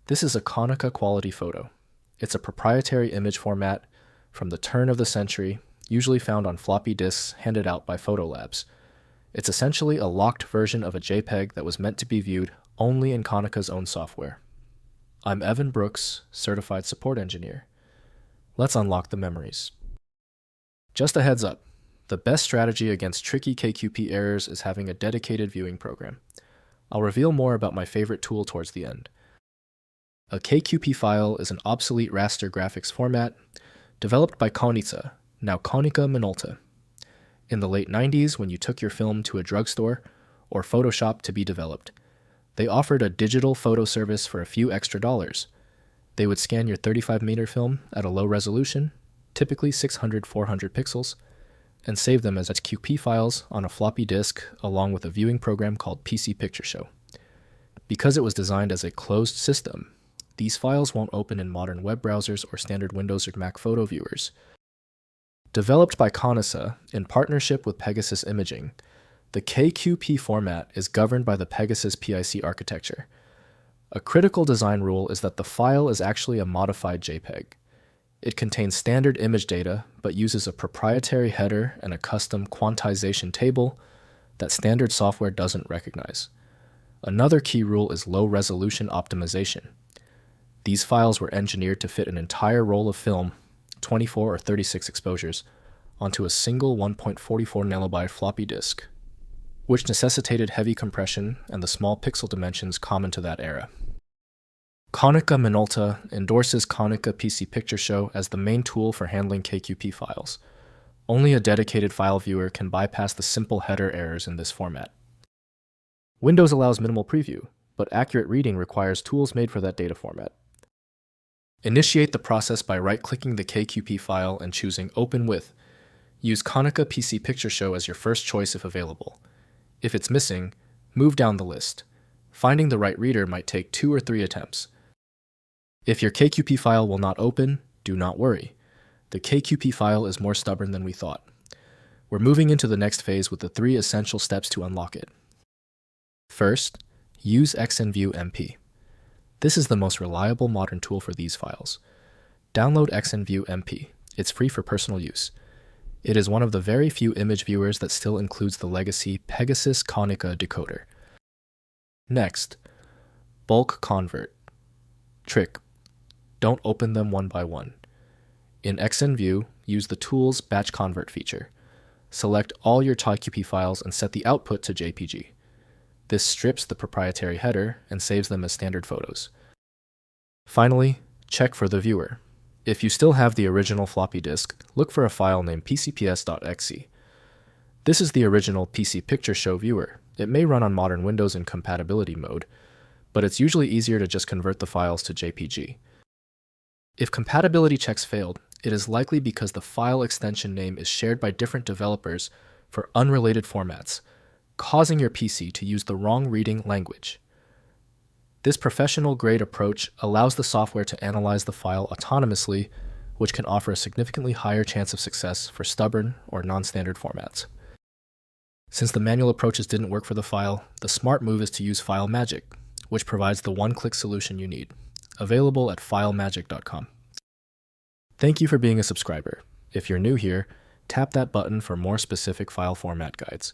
This is a Konica Quality Photo. It's a proprietary image format from the turn of the century, usually found on floppy disks handed out by photo labs. It's essentially a locked version of a JPEG that was meant to be viewed only in Konica's own software. I'm Evan Brooks, Certified Support Engineer. Let's unlock the memories. Just a heads up, the best strategy against tricky KQP errors is having a dedicated viewing program. I'll reveal more about my favorite tool towards the end. A KQP file is an obsolete raster graphics format developed by Konica, now Konica Minolta, in the late 90s when you took your film to a drugstore or Photoshop to be developed. They offered a digital photo service for a few extra dollars. They would scan your 35mm film at a low resolution, typically 600-400 pixels, and save them as KQP files on a floppy disk along with a viewing program called PictureShow. Because it was designed as a closed system, these files won't open in modern web browsers or standard Windows or Mac photo viewers. Developed by Konica in partnership with Pegasus Imaging, the KQP format is governed by the Pegasus PIC architecture. A critical design rule is that the file is actually a modified JPEG. It contains standard image data, but uses a proprietary header and a custom quantization table that standard software doesn't recognize. Another key rule is low resolution optimization. These files were engineered to fit an entire roll of film, 24 or 36 exposures, onto a single 1.44 nanobyte floppy disk, which necessitated heavy compression and the small pixel dimensions common to that era. Konica Minolta endorses Konica PictureShow as the main tool for handling KQP files. Only a dedicated file viewer can bypass the simple header errors in this format. Windows allows minimal preview, but accurate reading requires tools made for that data format. Initiate the process by right-clicking the KQP file and choosing Open With. Use Konica PictureShow as your first choice if available. If it's missing, move down the list. Finding the right reader might take 2 or 3 attempts. If your KQP file will not open, do not worry. The KQP file is more stubborn than we thought. We're moving into the next phase with the 3 essential steps to unlock it. First, use XNView MP. This is the most reliable modern tool for these files. Download XNView MP. It's free for personal use. It is one of the very few image viewers that still includes the legacy Pegasus Konica decoder. Next, bulk convert. Trick: don't open them one by one. In XNView, use the tool's batch convert feature. Select all your KQP files and set the output to JPG. This strips the proprietary header and saves them as standard photos. Finally, check for the viewer. If you still have the original floppy disk, look for a file named pcps.exe. This is the original PictureShow viewer. It may run on modern Windows in compatibility mode, but it's usually easier to just convert the files to JPG. If compatibility checks failed, it is likely because the file extension name is shared by different developers for unrelated formats, causing your PC to use the wrong reading language. This professional-grade approach allows the software to analyze the file autonomously, which can offer a significantly higher chance of success for stubborn or non-standard formats. Since the manual approaches didn't work for the file, the smart move is to use FileMagick, which provides the one-click solution you need, available at filemagick.com. Thank you for being a subscriber. If you're new here, tap that button for more specific file format guides.